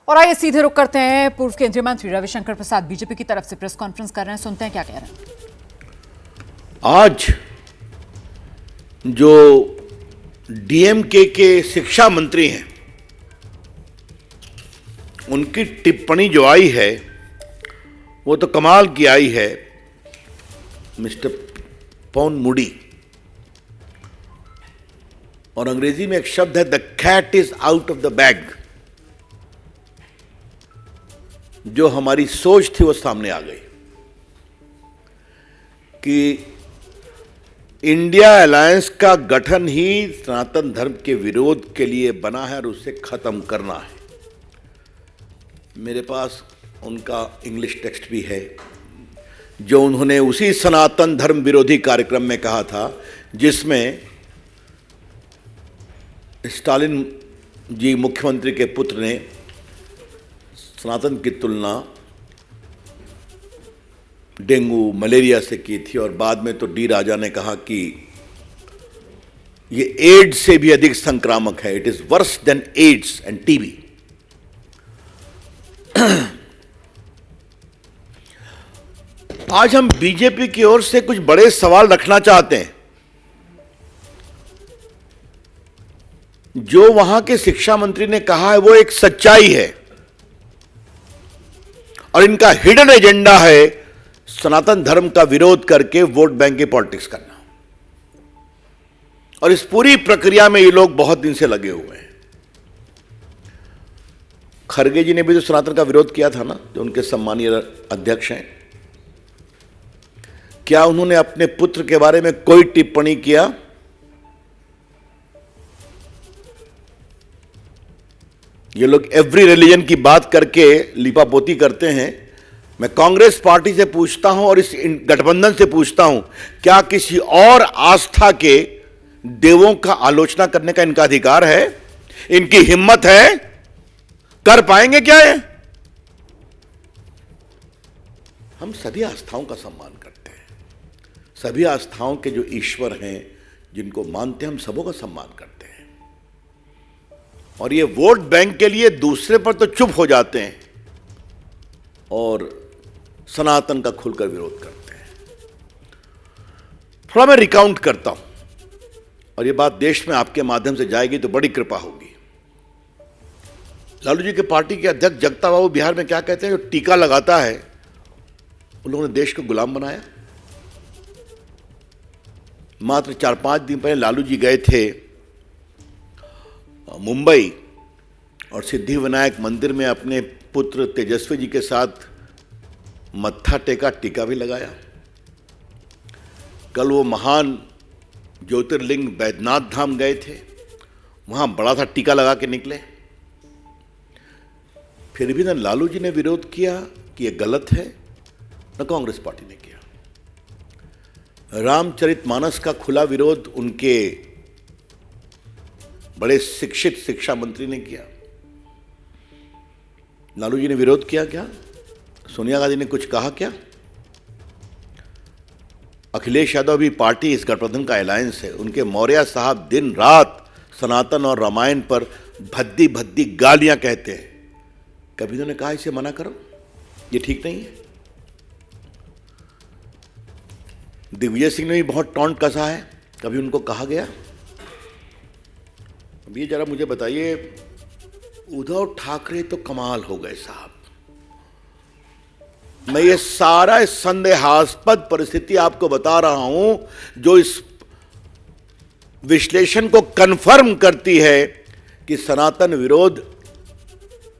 और आइए सीधे रुख करते हैं पूर्व केंद्रीय मंत्री रविशंकर प्रसाद बीजेपी की तरफ से प्रेस कॉन्फ्रेंस कर रहे हैं, सुनते हैं क्या कह रहे हैं। आज जो डीएमके के शिक्षा मंत्री हैं, उनकी टिप्पणी जो आई है वो तो कमाल की आई है। मिस्टर पॉन मूडी, और अंग्रेजी में एक शब्द है the cat is out of the bag. जो हमारी सोच थी वो सामने आ गई कि इंडिया अलायंस का गठन ही सनातन धर्म के विरोध के लिए बना है और उसे खत्म करना है। मेरे पास उनका इंग्लिश टेक्स्ट भी है जो उन्होंने उसी सनातन धर्म विरोधी कार्यक्रम में कहा था जिसमें स्टालिन जी मुख्यमंत्री के पुत्र ने सनातन की तुलना डेंगू मलेरिया से की थी, और बाद में तो डी राजा ने कहा कि ये एड्स से भी अधिक संक्रामक है, it is worse than AIDS and TB. आज हम बीजेपी की ओर से कुछ बड़े सवाल रखना चाहते हैं। जो वहां के शिक्षा मंत्री ने कहा है वो एक सच्चाई है, और इनका हिडन एजेंडा है सनातन धर्म का विरोध करके वोट बैंक की पॉलिटिक्स करना। और इस पूरी प्रक्रिया में ये लोग बहुत दिन से लगे हुए हैं। खरगे जी ने भी तो सनातन का विरोध किया था ना, जो उनके सम्मानीय अध्यक्ष हैं। क्या उन्होंने अपने पुत्र के बारे में कोई टिप्पणी किया? ये लोग एवरी रिलीजन की बात करके लिपापोती करते हैं। मैं कांग्रेस पार्टी से पूछता हूं और इस गठबंधन से पूछता हूं, क्या किसी और आस्था के देवों का आलोचना करने का इनका अधिकार है? इनकी हिम्मत है? कर पाएंगे क्या ये? हम सभी आस्थाओं का सम्मान करते हैं। सभी आस्थाओं के जो ईश्वर हैं, जिनको मानते हैं, हम सबों का सम्मान करते हैं। और ये वोट बैंक के लिए दूसरे पर तो चुप हो जाते हैं और सनातन का खुलकर विरोध करते हैं। थोड़ा मैं रिकाउंट करता हूं, और ये बात देश में आपके माध्यम से जाएगी तो बड़ी कृपा होगी। लालू जी के पार्टी के अध्यक्ष जगता बाबू बिहार में क्या कहते हैं, जो टीका लगाता है उन लोगों ने देश को गुलाम बनाया। मात्र 4-5 दिन पहले लालू जी गए थे मुंबई और सिद्धि विनायक मंदिर में अपने पुत्र तेजस्वी जी के साथ मत्था टेका, टीका भी लगाया। कल वो महान ज्योतिर्लिंग बैद्यनाथ धाम गए थे, वहां बड़ा सा टीका लगा के निकले। फिर भी न लालू जी ने विरोध किया कि ये गलत है, न कांग्रेस पार्टी ने किया। रामचरितमानस का खुला विरोध उनके बड़े शिक्षित शिक्षा मंत्री ने किया। लालू जी ने विरोध किया क्या? सोनिया गांधी ने कुछ कहा क्या? अखिलेश यादव भी पार्टी इस गठबंधन का अलायंस है। उनके मौर्य साहब दिन रात सनातन और रामायण पर भद्दी भद्दी गालियां कहते हैं। कभी उन्होंने कहा इसे मना करो, ये ठीक नहीं है? दिग्विजय सिंह ने भी बहुत टॉन्ट कसा है, कभी उनको कहा गया? अब ये जरा मुझे बताइए, उद्धव ठाकरे तो कमाल हो गए साहब। मैं ये सारा संदेहास्पद परिस्थिति आपको बता रहा हूं जो इस विश्लेषण को कन्फर्म करती है कि सनातन विरोध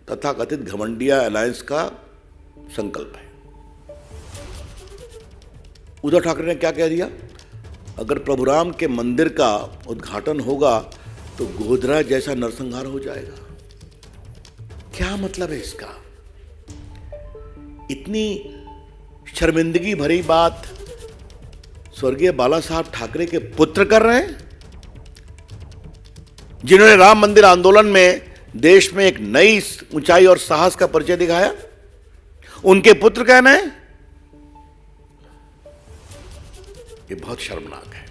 तथाकथित घमंडिया अलायंस का संकल्प है। उद्धव ठाकरे ने क्या कह दिया? अगर प्रभुराम के मंदिर का उद्घाटन होगा तो गोधरा जैसा नरसंहार हो जाएगा। क्या मतलब है इसका? इतनी शर्मिंदगी भरी बात स्वर्गीय बाला साहब ठाकरे के पुत्र कर रहे हैं, जिन्होंने राम मंदिर आंदोलन में देश में एक नई ऊंचाई और साहस का परिचय दिखाया। उनके पुत्र कहना है, ये बहुत शर्मनाक है,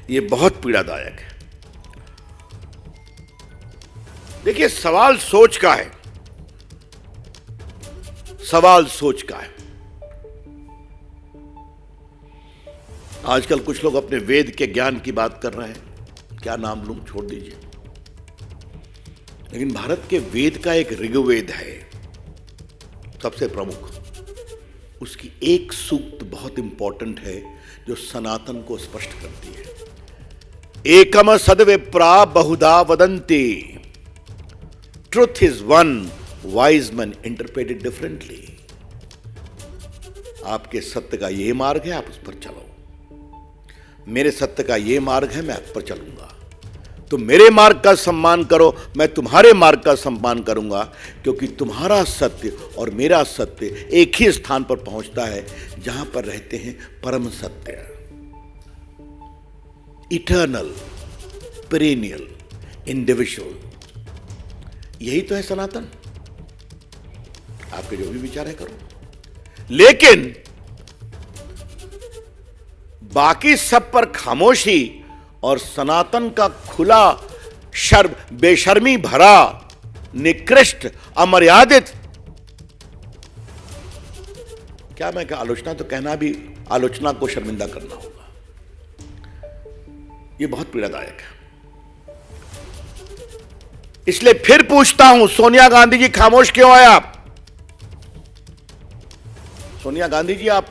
ये बहुत पीड़ादायक है। देखिए, सवाल सोच का है। सवाल सोच का है। आजकल कुछ लोग अपने वेद के ज्ञान की बात कर रहे हैं, क्या नाम लूं, छोड़ दीजिए। लेकिन भारत के वेद का एक ऋग्वेद है सबसे प्रमुख, उसकी एक सूक्त बहुत इंपॉर्टेंट है जो सनातन को स्पष्ट करती है। एकम सद्विप्रा बहुधा वदन्ति, truth is one, wise man interpret it differently. आपके सत्य का यह मार्ग है, आप उस पर चलो। मेरे सत्य का यह मार्ग है, मैं आप पर चलूंगा। तो मेरे मार्ग का सम्मान करो, मैं तुम्हारे मार्ग का सम्मान करूंगा, क्योंकि तुम्हारा सत्य और मेरा सत्य एक ही स्थान पर पहुंचता है जहां पर रहते हैं परम सत्य, इटर्नल, पेरेनियल, इंडिविजुअल। यही तो है सनातन। आपके जो भी विचार है करो, लेकिन बाकी सब पर खामोशी और सनातन का खुला बेशर्मी भरा, निकृष्ट, अमर्यादित, क्या मैं क्या आलोचना तो कहना भी आलोचना को शर्मिंदा करना होगा। यह बहुत पीड़ादायक है। इसलिए फिर पूछता हूं, सोनिया गांधी जी खामोश क्यों है आप? सोनिया गांधी जी, आप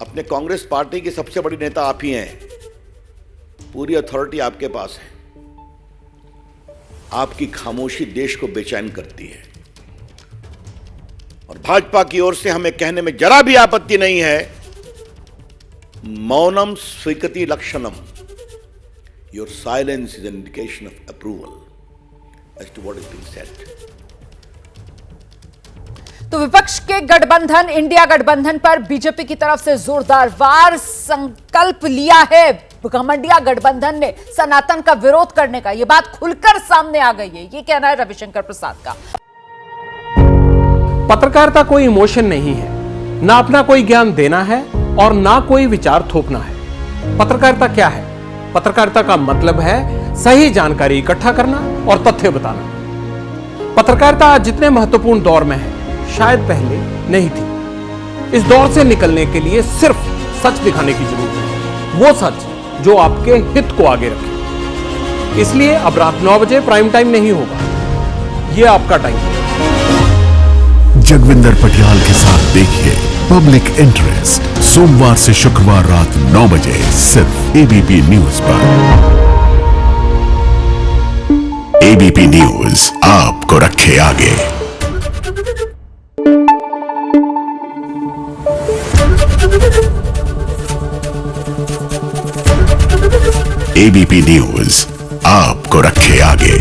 अपने कांग्रेस पार्टी की सबसे बड़ी नेता आप ही हैं, पूरी अथॉरिटी आपके पास है। आपकी खामोशी देश को बेचैन करती है। और भाजपा की ओर से हमें कहने में जरा भी आपत्ति नहीं है, मौनम स्वीकृति लक्षणम, your silence is an indication of approval as to what is being said. तो विपक्ष के गठबंधन इंडिया गठबंधन पर बीजेपी की तरफ से जोरदार वार संकल्प लिया है घमंडिया गठबंधन ने सनातन का विरोध करने का। यह बात खुलकर सामने आ गई है, ये कहना है रविशंकर प्रसाद का। पत्रकारिता कोई इमोशन नहीं है, ना अपना कोई ज्ञान देना है और ना कोई विचार थोपना है। पत्रकारिता क्या है? पत्रकारिता का मतलब है सही जानकारी इकट्ठा करना और तथ्य बताना। पत्रकारिता आज जितने महत्वपूर्ण दौर में है, शायद पहले नहीं थी। इस दौर से निकलने के लिए सिर्फ सच दिखाने की जरूरत है, वो सच जो आपके हित को आगे रखे। इसलिए अब रात 9 बजे प्राइम टाइम नहीं होगा, ये आपका टाइम है। जगविंदर पटियाल के साथ देखिए पब्लिक इंटरेस्ट, सोमवार से शुक्रवार रात 9 बजे सिर्फ एबीपी न्यूज पर। एबीपी न्यूज आपको रखे आगे। एबीपी न्यूज आपको रखे आगे।